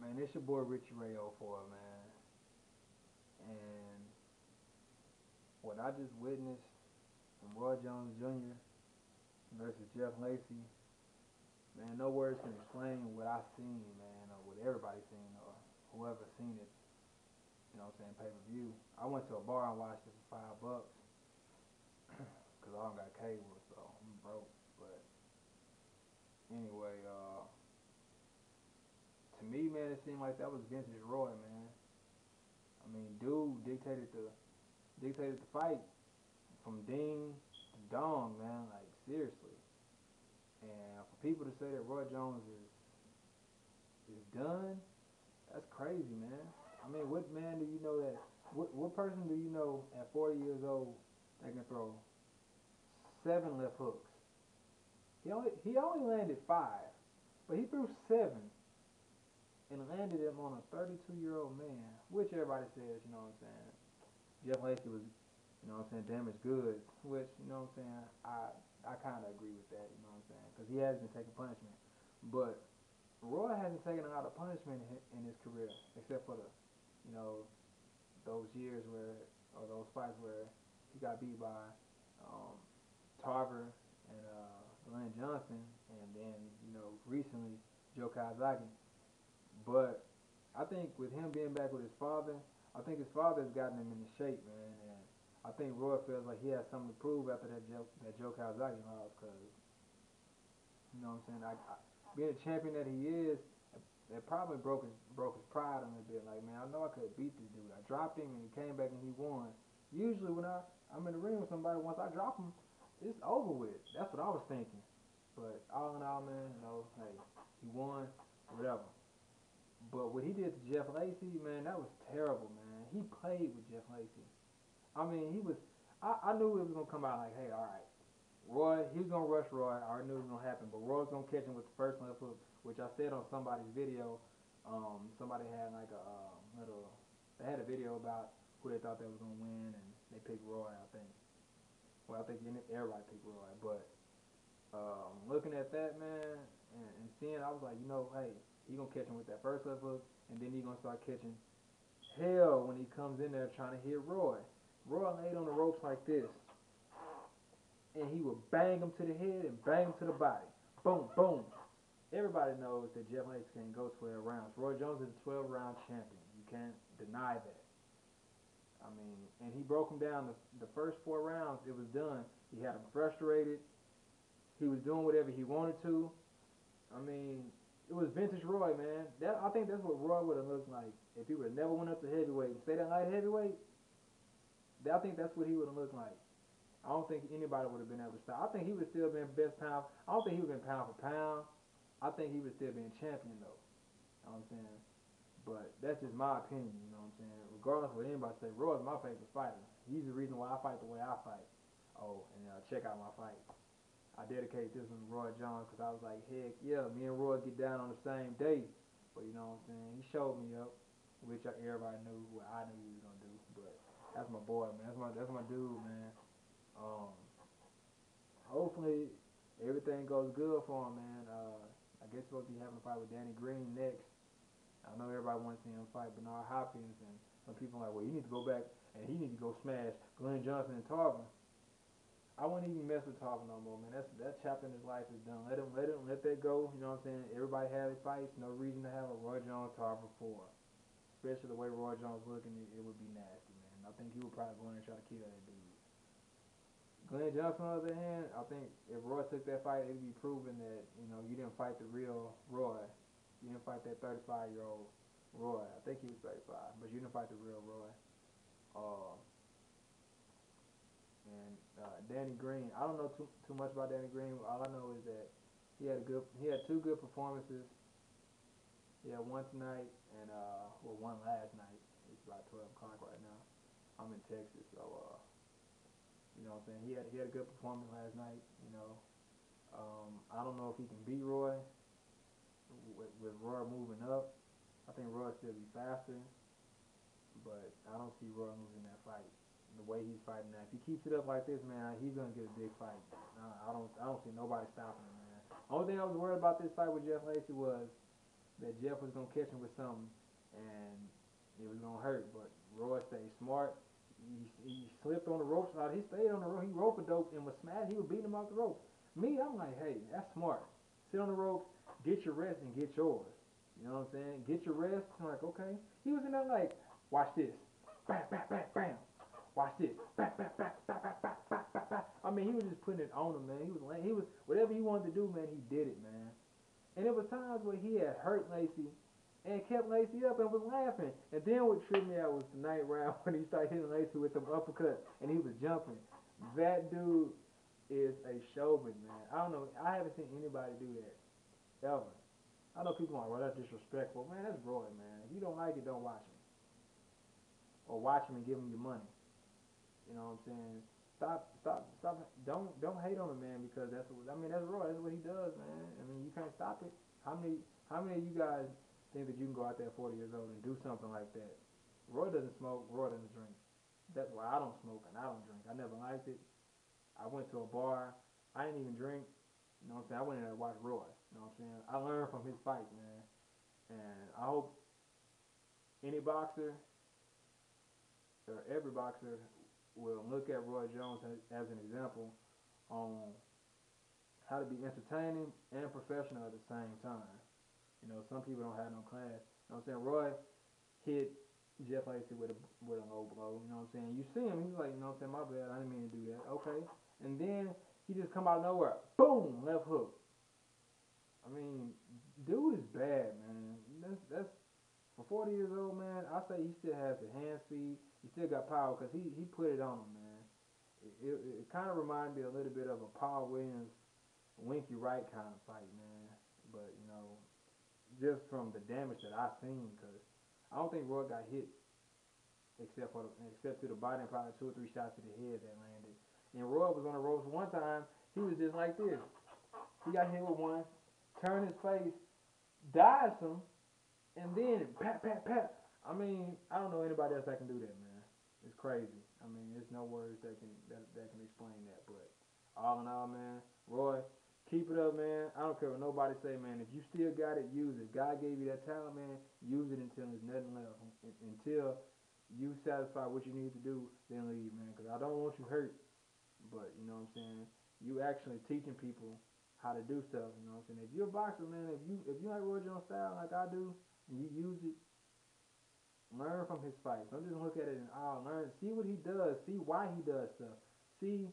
Man, it's your boy Richie Ray 04, man. And what I just witnessed from Roy Jones Jr. versus Jeff Lacy, man, no words can explain what I seen, man, or what everybody seen, or whoever seen it, what I'm saying, pay per view. I went to a bar and watched it for $5, because I don't got cable, so I'm broke. But anyway, to me, man, it seemed like that was vintage Roy, man. I mean, dude dictated the fight from ding to dong, man. Like seriously. And for people to say that Roy Jones is done, that's crazy, man. I mean, what man do you know that? What person do you know at 40 years old that can throw 7 left hooks? He only landed 5, but he threw 7 and landed them on a 32-year-old man, which everybody says, what I'm saying. Jeff Lacy was, damaged goods, which, what I'm saying, I kind of agree with that, what I'm saying, because he has been taking punishment. But Roy hasn't taken a lot of punishment in his career, except for you know, those years where, or those fights where he got beat by um, Tarver and Glenn Johnson, and then, recently Joe Kazaki. But I think with him being back with his father, I think his father has gotten him into shape, man. And I think Roy feels like he has something to prove after that Joe Calzaghe loss, because what I'm saying. Being a champion that he is, that probably broke his pride a little bit. Like, man, I know I could beat this dude. I dropped him and he came back and he won. Usually when I'm in the ring with somebody, once I drop him, it's over with. That's what I was thinking. But all in all, man, hey, he won, whatever. But what he did to Jeff Lacy, man, that was terrible, man. He played with Jeff Lacy. I mean, he was. I knew it was gonna come out like, hey, all right, Roy, he was gonna rush Roy. I already knew it was gonna happen, but Roy was gonna catch him with the first left hook, which I said on somebody's video. Somebody had like a little. They had a video about who they thought they was gonna win, and they picked Roy. I think. Well, I think everybody picked Roy, but looking at that, man, and seeing, I was like, hey, he gonna catch him with that first left hook, and then he gonna start catching hell when he comes in there trying to hit Roy. Roy laid on the ropes like this, and he would bang him to the head and bang him to the body. Boom, boom. Everybody knows that Jeff Lacy can go 12 rounds. Roy Jones is a 12-round champion. You can't deny that. I mean, and he broke him down the first 4 rounds. It was done. He had him frustrated. He was doing whatever he wanted to. I mean, it was vintage Roy, man. I think that's what Roy would have looked like if he would have never went up to heavyweight and stayed at light heavyweight. I think that's what he would have looked like. I don't think anybody would have been able to stop. I think he would still been best pound. I don't think he would have been pound for pound. I think he would still been champion though. You know what I'm saying? But that's just my opinion. You know what I'm saying? Regardless of what anybody say, Roy's my favorite fighter. He's the reason why I fight the way I fight. Oh, and check out my fight. I dedicated this one to Roy Jones because I was like, heck yeah, me and Roy get down on the same day. But you know what I'm saying? He showed me up, which everybody knew what I knew he was gonna do. But that's my boy, man. That's my dude, man. Um, Hopefully everything goes good for him, man. I guess we'll be having a fight with Danny Green next. I know everybody wants to see him fight Bernard Hopkins, and some people are like, well, he needs to go back and he needs to go smash Glenn Johnson and Tarver. I wouldn't even mess with Tarver no more, man. That chapter in his life is done. Let that go. You know what I'm saying? Everybody had their fights. No reason to have a Roy Jones Tarver 4. Especially the way Roy Jones looking, it would be nasty, man. I think he would probably go in and try to kill that dude. Glenn Johnson, on the other hand, I think if Roy took that fight, it'd be proven that you didn't fight the real Roy. You didn't fight that 35-year-old Roy. I think he was 35, but you didn't fight the real Roy. Uh, and Danny Green, I don't know too much about Danny Green. All I know is that he had 2 good performances. He had one tonight and one last night. It's about 12 o'clock right now. I'm in Texas, so you know what I'm saying. He had a good performance last night. I don't know if he can beat Roy with Roy moving up. I think Roy still be faster, but I don't see Roy losing that fight. The way he's fighting now, if he keeps it up like this, man, he's gonna get a big fight. I don't see nobody stopping him, man. Only thing I was worried about this fight with Jeff Lacy was that Jeff was gonna catch him with something, and it was gonna hurt. But Roy stayed smart. He slipped on the ropes. He stayed on the rope. He rope a dope and was smashed. He was beating him off the ropes. Me, I'm like, hey, that's smart. Sit on the ropes, get your rest, and get yours. You know what I'm saying? Get your rest. I'm like, okay. He was in there like, watch this. Bam, bam, bam, bam. Watch this. Bam, bam, bam, bam, bam, bam, bam, bam, bam. I mean, he was just putting it on him, man. He was whatever he wanted to do, man. He did it, man. And there was times where he had hurt Lacy and kept Lacy up and was laughing. And then what tripped me out was the ninth round when he started hitting Lacy with them uppercuts and he was jumping. That dude is a showman, man. I don't know. I haven't seen anybody do that ever. I know people are like, well, that's disrespectful. Man, that's Roy, man. If you don't like it, don't watch him. Or watch him and give him your money. You know what I'm saying? Stop. Don't hate on him, man, because that's Roy. That's what he does, man. I mean, you can't stop it. How many of you guys think that you can go out there 40 years old and do something like that? Roy doesn't smoke. Roy doesn't drink. That's why I don't smoke and I don't drink. I never liked it. I went to a bar. I didn't even drink. You know what I'm saying? I went in there to watch Roy. You know what I'm saying? I learned from his fights, man. And I hope any boxer or every boxer will look at Roy Jones as an example on how to be entertaining and professional at the same time. You know, some people don't have no class. You know what I'm saying? Roy hit Jeff Lacy with a low blow. You know what I'm saying? You see him, he's like, you know what I'm saying? My bad, I didn't mean to do that. Okay. And then he just come out of nowhere. Boom, left hook. I mean, dude is bad, man. That's for 40 years old, man. I say he still has the hand speed. He still got power because he put it on him, man. It kind of reminded me a little bit of a Paul Williams, Winky Wright kind of fight, man. But you know, just from the damage that I seen, because I don't think Roy got hit except to the body and probably 2 or 3 shots to the head that landed. And Roy was on the ropes one time. He was just like this. He got hit with one, turned his face, dodged him, and then pat, pat, pat. I mean, I don't know anybody else that can do that, man. It's crazy. I mean, there's no words that can explain that. But all in all, man, Roy, keep it up, man. I don't care what nobody say, man. If you still got it, use it. God gave you that talent, man. Use it until there's nothing left. Until you satisfy what you need to do, then leave, man. Because I don't want you hurt. But you know what I'm saying? You actually teaching people how to do stuff. You know what I'm saying? If you're a boxer, man, if you like Roy Jones style like I do, and you use it, learn from his fights. Don't just look at it and learn. See what he does. See why he does stuff. See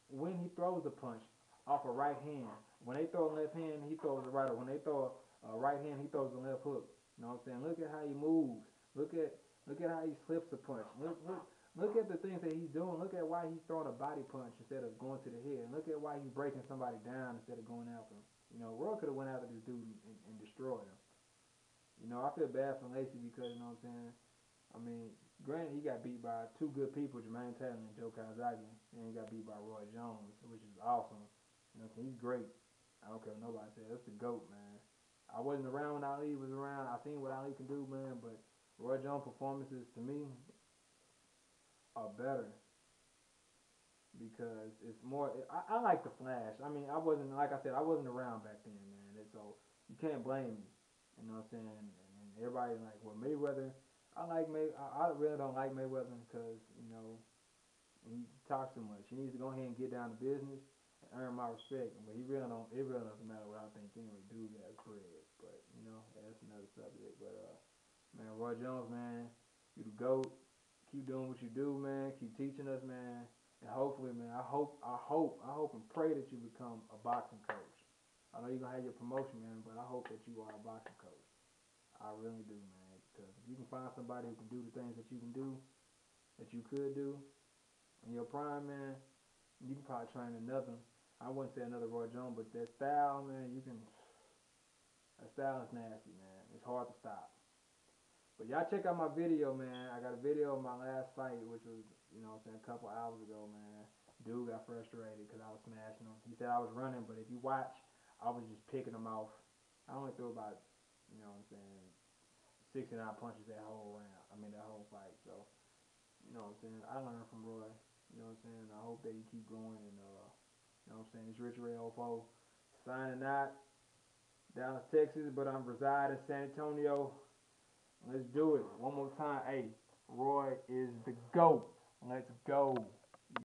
when he throws a punch off a right hand. When they throw a left hand, he throws a right. Or when they throw a right hand, he throws a left hook. You know what I'm saying? Look at how he moves. Look at how he slips a punch. Look at the things that he's doing. Look at why he's throwing a body punch instead of going to the head. Look at why he's breaking somebody down instead of going after him. You know, Roy could have went after this dude and destroyed him. You know, I feel bad for Lacy because, you know what I'm saying? I mean, granted, he got beat by 2 good people, Jermaine Taylor and Joe Calzaghe, and he got beat by Roy Jones, which is awesome. You know what I'm saying? He's great. I don't care what nobody says. That's the GOAT, man. I wasn't around when Ali was around. I seen what Ali can do, man, but Roy Jones' performances, to me, are better because it's more. I like the flash. I mean, I wasn't like I said, I wasn't around back then, man. And so you can't blame me. You know what I'm saying? And everybody like, well, Mayweather. I really don't like Mayweather because you know he talks too much. He needs to go ahead and get down to business and earn my respect. But he really don't. It really doesn't matter what I think anyway. Dude got bread. But you know that's another subject. But man, Roy Jones, man, you the GOAT. Keep doing what you do, man. Keep teaching us, man. And hopefully, man, I hope and pray that you become a boxing coach. I know you're gonna have your promotion, man, but I hope that you are a boxing coach. I really do, man. Because if you can find somebody who can do the things that you can do, that you could do in your prime, man, you can probably train another. I wouldn't say another Roy Jones, but that style, man, you can. That style is nasty, man. It's hard to stop. But y'all check out my video, man. I got a video of my last fight, which was, you know what I'm saying, a couple hours ago, man. Dude got frustrated because I was smashing him. He said I was running, but if you watch, I was just picking him off. I only threw about, you know what I'm saying, 69 punches that whole round. I mean, that whole fight. So, you know what I'm saying, I learned from Roy. You know what I'm saying? I hope that he keep going. And, you know what I'm saying, it's Rich Ray 04 signing out. Dallas, Texas, but I'm reside in San Antonio. Let's do it one more time. Hey, Roy is the GOAT. Let's go.